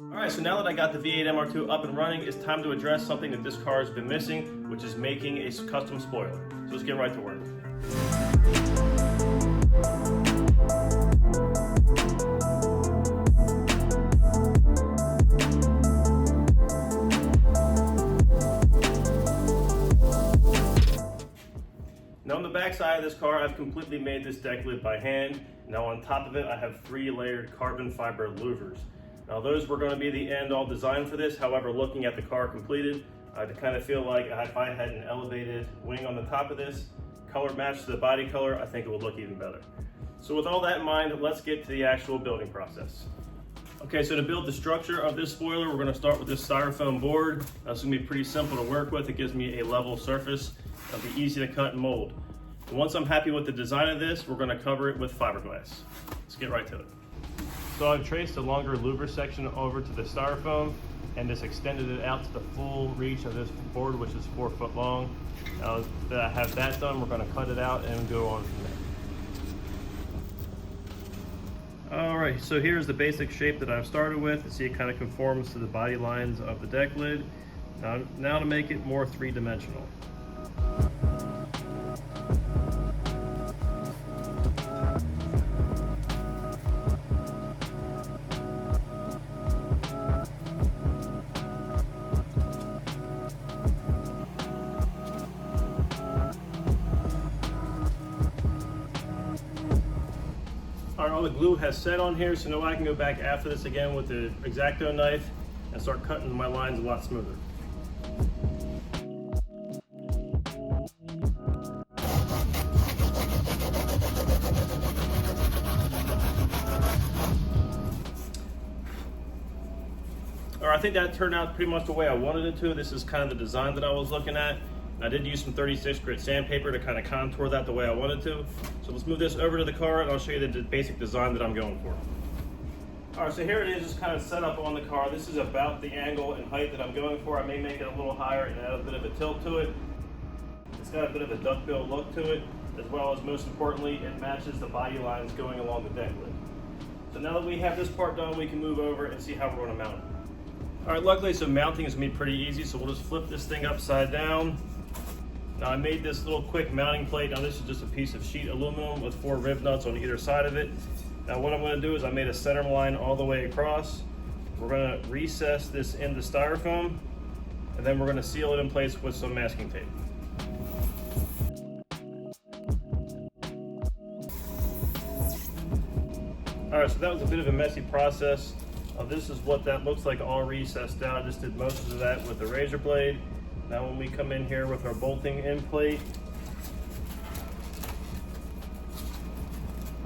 Alright, so now that I got the V8 MR2 up and running, it's time to address something that this car has been missing, which is making a custom spoiler. So let's get right to work. Now on the back side of this car, I've completely made this deck lid by hand. Now on top of it, I have 3 layered carbon fiber louvers. Now those were going to be the end all design for this. However, looking at the car completed, I kind of feel like if I had an elevated wing on the top of this, color matched to the body color, I think it would look even better. So with all that in mind, let's get to the actual building process. Okay, so to build the structure of this spoiler, we're going to start with this styrofoam board. That's going to be pretty simple to work with. It gives me a level surface. It'll be easy to cut and mold. And once I'm happy with the design of this, we're going to cover it with fiberglass. Let's get right to it. So I've traced a longer louver section over to the styrofoam and just extended it out to the full reach of this board, which is 4 foot long. Now that I have that done, we're going to cut it out and go on from there. Alright, so here's the basic shape that I've started with. You see it kind of conforms to the body lines of the deck lid. Now to make it more three-dimensional. All the glue has set on here, so now I can go back after this again with the X-Acto knife and start cutting my lines a lot smoother. All right, I think that turned out pretty much the way I wanted it to. This is kind of the design that I was looking at. I did use some 36 grit sandpaper to kind of contour that the way I wanted to. So let's move this over to the car and I'll show you the basic design that I'm going for. All right, so here it is, just kind of set up on the car. This is about the angle and height that I'm going for. I may make it a little higher and add a bit of a tilt to it. It's got a bit of a duckbill look to it, as well as most importantly, it matches the body lines going along the deck lid. So now that we have this part done, we can move over and see how we're going to mount it. All right, luckily, so mounting is going to be pretty easy. So we'll just flip this thing upside down. Now I made this little quick mounting plate. Now this is just a piece of sheet aluminum with 4 rib nuts on either side of it. Now what I'm going to do is I made a center line all the way across. We're going to recess this into styrofoam, and then we're going to seal it in place with some masking tape. All right, so that was a bit of a messy process. This is what that looks like all recessed out. I just did most of that with the razor blade. Now when we come in here with our bolting in plate,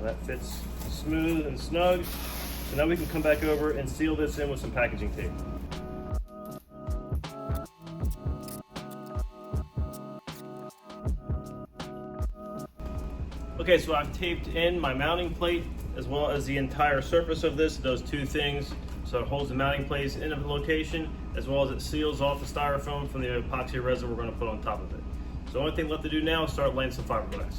that fits smooth and snug. So now we can come back over and seal this in with some packaging tape. Okay, so I've taped in my mounting plate as well as the entire surface of this, those 2 things. So it holds the mounting plate in a location, as well as it seals off the styrofoam from the epoxy resin we're going to put on top of it. So the only thing left to do now is start laying some fiberglass.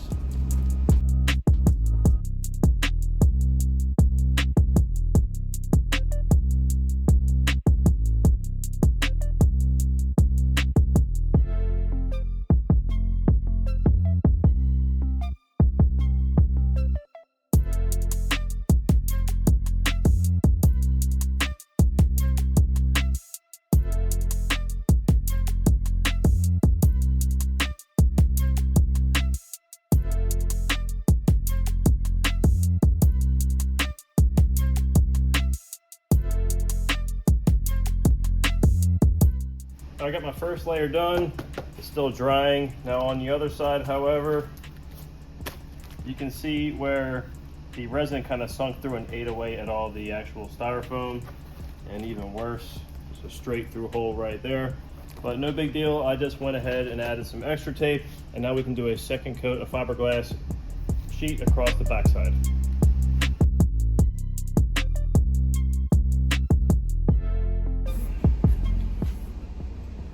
I got my first layer done. It's still drying. Now on the other side, however, you can see where the resin kind of sunk through and ate away at all the actual styrofoam, and even worse, it's a straight through hole right there. But no big deal. I just went ahead and added some extra tape, and now we can do a second coat of fiberglass sheet across the backside.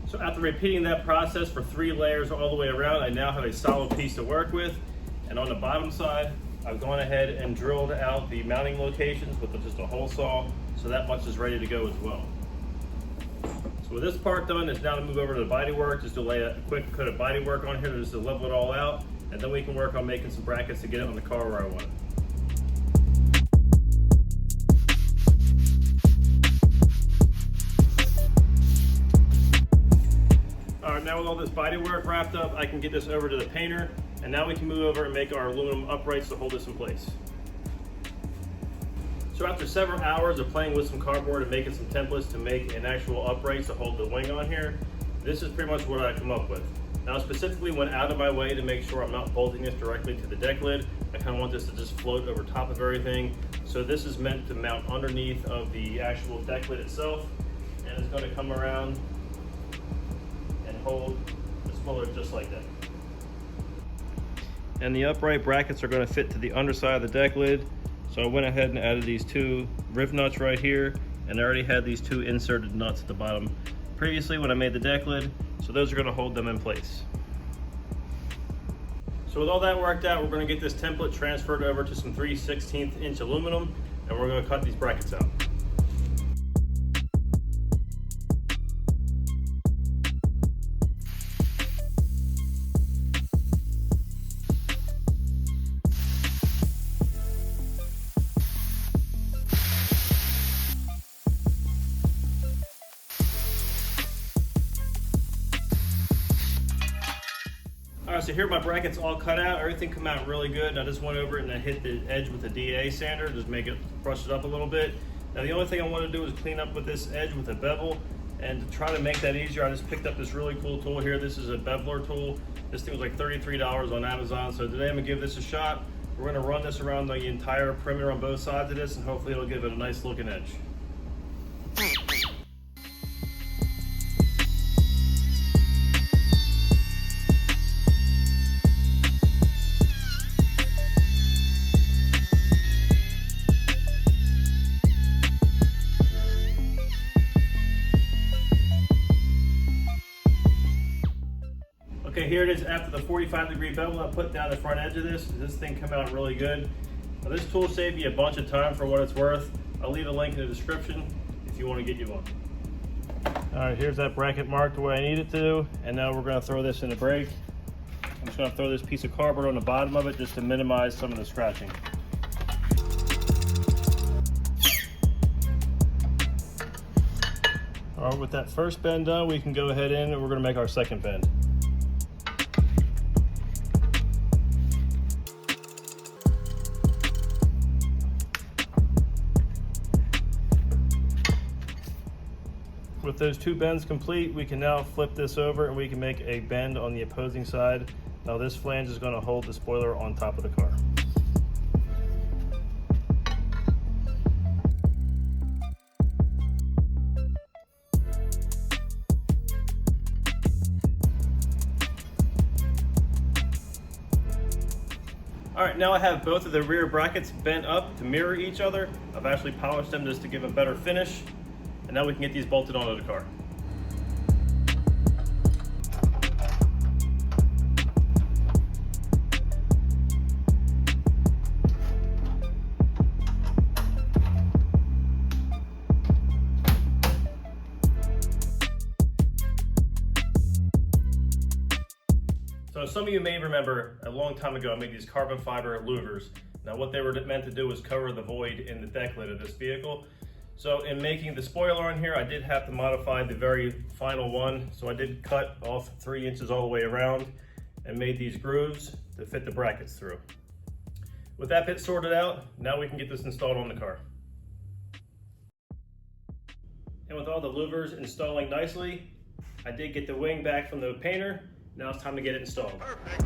So after repeating that process for 3 layers all the way around, I now have a solid piece to work with. And on the bottom side, I've gone ahead and drilled out the mounting locations with just a hole saw. so that much is ready to go as well. So with this part done, it's now to move over to the bodywork, just to lay a quick coat of bodywork on here just to level it all out, and then we can work on making some brackets to get it on the car where I want it. Alright, now with all this bodywork wrapped up, I can get this over to the painter, and now we can move over and make our aluminum uprights to hold this in place. So after several hours of playing with some cardboard and making some templates to make an actual upright to hold the wing on here, this is pretty much what I come up with. Now, I specifically went out of my way to make sure I'm not bolting this directly to the deck lid. I kind of want this to just float over top of everything. So this is meant to mount underneath of the actual deck lid itself, and it's going to come around and hold the spoiler just like that. And the upright brackets are going to fit to the underside of the deck lid. So I went ahead and added these two riv nuts right here, and I already had these two inserted nuts at the bottom previously when I made the deck lid, so those are going to hold them in place. So with all that worked out, we're going to get this template transferred over to some 3/16 inch aluminum, and we're going to cut these brackets out. Alright, so here my brackets all cut out. Everything come out really good. I just went over it and I hit the edge with a DA sander, just brush it up a little bit. Now the only thing I want to do is clean up with this edge with a bevel, and to try to make that easier, I just picked up this really cool tool here. This is a beveler tool. This thing was like $33 on Amazon, so today I'm going to give this a shot. We're going to run this around the entire perimeter on both sides of this, and hopefully it'll give it a nice looking edge. Okay, here it is after the 45-degree bevel I put down the front edge of this. This thing come out really good. Now this tool saved me a bunch of time for what it's worth. I'll leave a link in the description if you want to get you one. All right, here's that bracket marked the way I need it to, and now we're going to throw this in the brake. I'm just going to throw this piece of cardboard on the bottom of it just to minimize some of the scratching. All right, with that first bend done, we can go ahead in and we're going to make our second bend. With those two bends complete, we can now flip this over and we can make a bend on the opposing side. Now this flange is going to hold the spoiler on top of the car. All right, now I have both of the rear brackets bent up to mirror each other. I've actually polished them just to give a better finish. And now we can get these bolted onto the car. So some of you may remember a long time ago I made these carbon fiber louvers. Now what they were meant to do was cover the void in the deck lid of this vehicle. So in making the spoiler on here, I did have to modify the very final one. So I did cut off 3 inches all the way around and made these grooves to fit the brackets through. With that bit sorted out, now we can get this installed on the car. And with all the louvers installing nicely, I did get the wing back from the painter. Now it's time to get it installed. Perfect.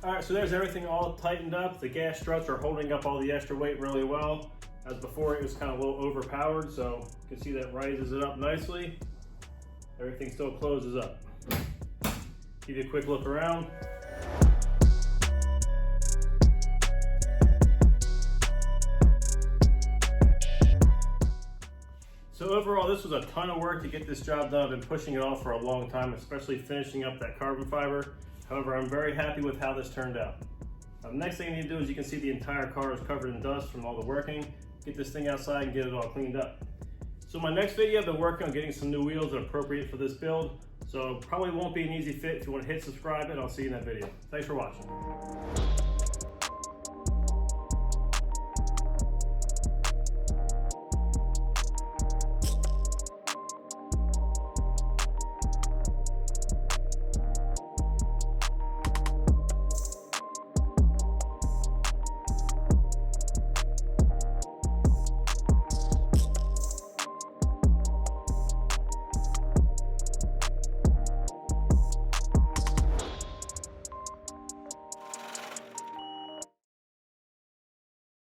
All right, so there's everything all tightened up. The gas struts are holding up all the extra weight really well. As before, it was kind of a little overpowered, so you can see that rises it up nicely. Everything still closes up. Give you a quick look around. So overall, this was a ton of work to get this job done. I've been pushing it off for a long time, especially finishing up that carbon fiber. However, I'm very happy with how this turned out. Now, the next thing I need to do is, you can see the entire car is covered in dust from all the working. Get this thing outside and get it all cleaned up. So my next video, I've been working on getting some new wheels that are appropriate for this build. So probably won't be an easy fit. If you want to hit subscribe, and I'll see you in that video. Thanks for watching.